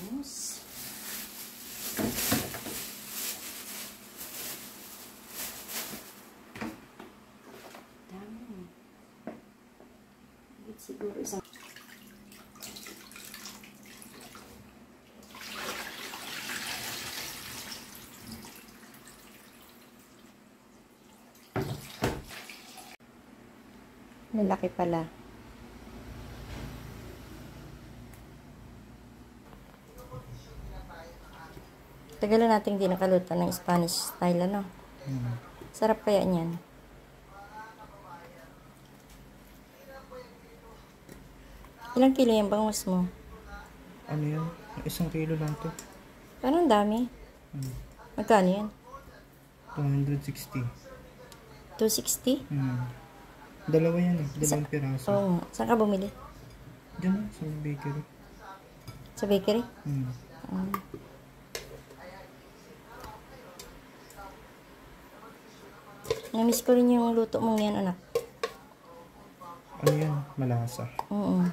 bangus. Dami. Siguro isang lalaki pala. Tagalan natin hindi nakaluto ng Spanish style, ano? Sarap kaya niyan. Ilang kilo yung bangus mo? Ano yan? 1 kilo lang to. Parang dami. Magkano yan? 260. 260? Dalawa yan eh. Dalawang piraso. Oo. Saan ka bumili? Diyan sa bakery. Sa bakery? Namiss ko rin yung luto mong yan, anak. Ano yan? Malasa. Oo.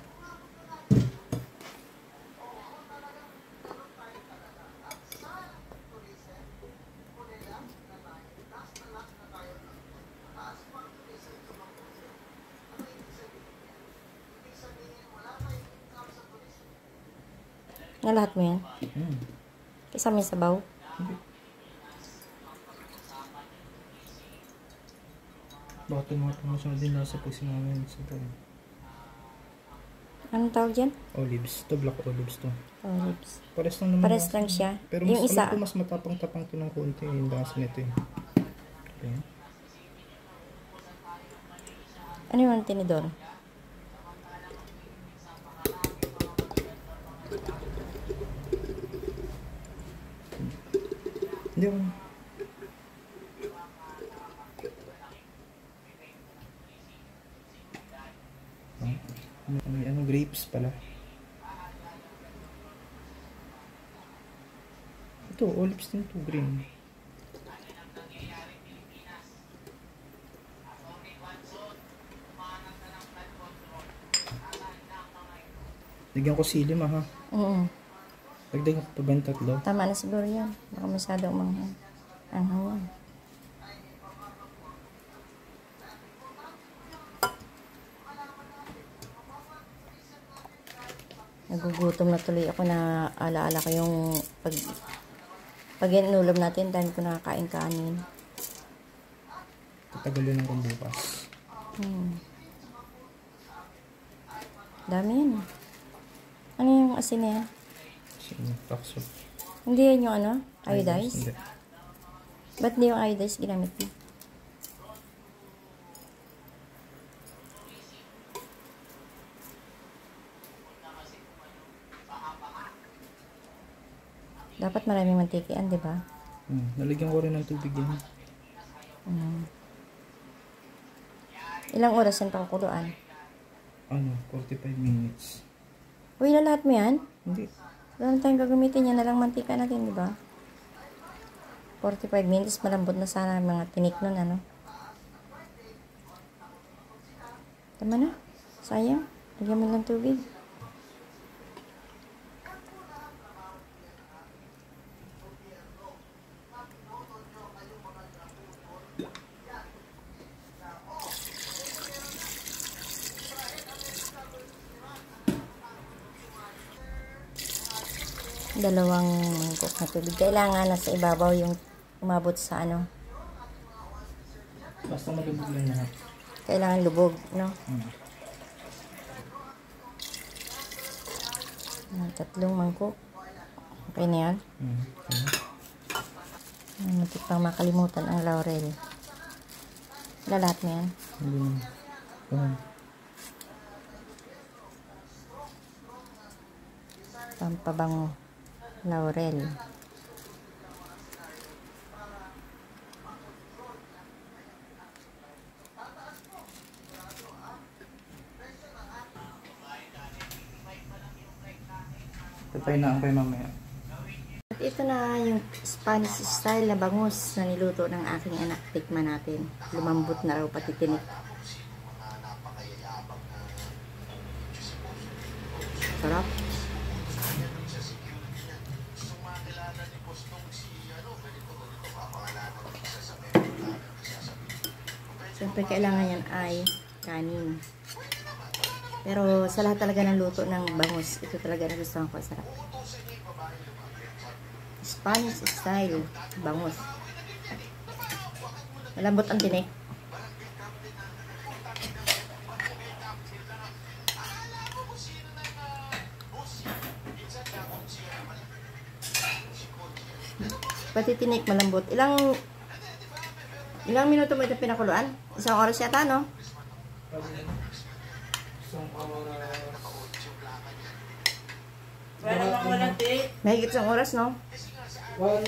Na lahat mo yan? Kasama yung sabaw? Baka tumatama siya din nasa pag sinama yun sa ito. Anong tawag dyan? Olives. Ito black olives to. Olives. Pares lang naman. Pares lang siya. Pero yung mas, isa. mas matapang-tapang to ng konti. Yung lasa nito eh. Okay. Ano yung tinidor? Hindi mo. Ano grapes pala. Ito, olives din to, green. Lagyan ko sili ha. Oo. Lagyan ko pa ba yung 3? Tama na siguro yan. Baka masyadong manghang. Anghang. Nagugutom na tuloy ako na alaala ko yung pag inulam natin dahil ko nakakain kanin. Tatagal yun ng bukas. Dami yan. Ano yung asin na yan? Takso. Hindi yan yung ano? Iodized? Hindi. Ba't hindi yung iodized ginamit mo? Dapat maraming mantikian, di ba? Nalagyan ko rin ng tubig yan. Ilang oras yan pakukuluan? 45 minutes. Uy, na lahat mo yan? Hindi. Wala na tayong gagamitin yan na lang mantika natin, di ba? 45 minutes, malambot na sana mga tinik nun, ano? Tama na. Sayang. Lagyan mo lang tubig. Dalawang mangkok na tubig. Kailangan nasa ibabaw yung umabot sa ano. Basta malubog lang lahat. Kailangan lubog, no? 3 mangkok. Okay na yan? Okay. Matik pang makalimutan ang laurel. Lahat mo yan? Hindi naman. Pampabango. Laurel. Tatay na ang kay mamaya. At ito na yung Spanish style na bangus na niluto ng aking anak. Tikman natin. Lumambot na raw pati tinik. Sarap. Siyempre, kailangan yan ay kanin. Pero sa lahat talaga ng luto ng bangus, ito talaga nagustuhan ko. Sarap. Spanish style bangus. Malambot ang tinik. Pati tinik malambot. Ilang minuto mo ito pinakuluan? Isang oras yata, no? Wala namang walang tinik. Mahigit isang oras, no? Wala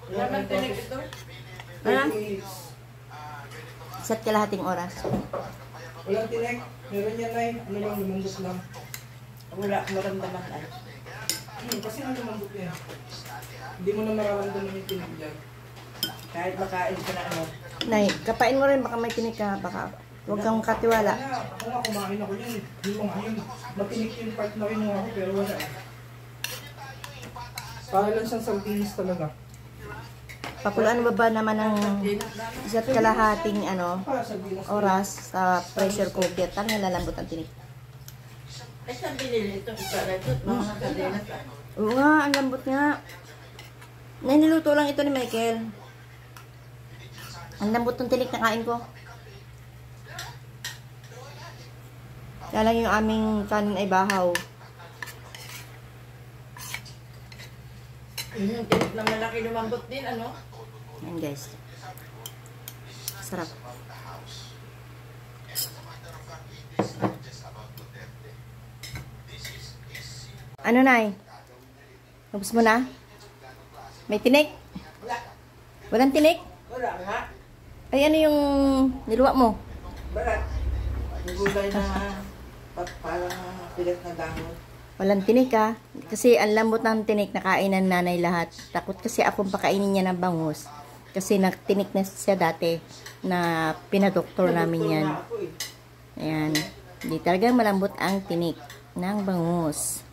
namang tinik ito. Ano? Isa't kalahating oras. Walang tinik. Meron yan, Nay. Ano lang, lumambot lang. Wala, maramdaman ay. Kasi nga lumambot yan. Hindi mo na mararamdaman yung tinik dyan. Kahit makain ka na ano. Nay, kapain mo rin. Baka may tinik ka. Baka huwag kang katiwala. Ako nga, kumain ako yun. Yung mga yun. Matinik yung part na kinuha ko, pero wala. Para lang siyang sardines talaga. Pakuluan mo ba naman ng isa't kalahating Para sardines. oras sa pressure cooker? Talagang lalambot ang tinik. Ay, saan binili itong isa na ito? Mga sardinas ah. Oo nga, ang lambot nga. Niluto lang ito ni Michael. Ang lambot ng tinik na kain ko. Kaya lang yung aming kanin ay bahaw. Yung tinik na malaki lumambot din, ano? Ayan guys. Sarap. Ano, Nay? Tapos mo na? May tinik? Wala. Walang tinik? Wala nga. Ay, ano yung niluwa mo? Barat. Yung gulay na parang pilit na dahon. Walang tinik ha. Kasi ang lambot ng tinik na kain ng nanay lahat. Takot kasi akong pakainin niya ng bangus. Kasi nagtinik na siya dati na pinadoktor namin yan. Na ako eh. Ayan. Hindi talagang malambot ang tinik ng bangus.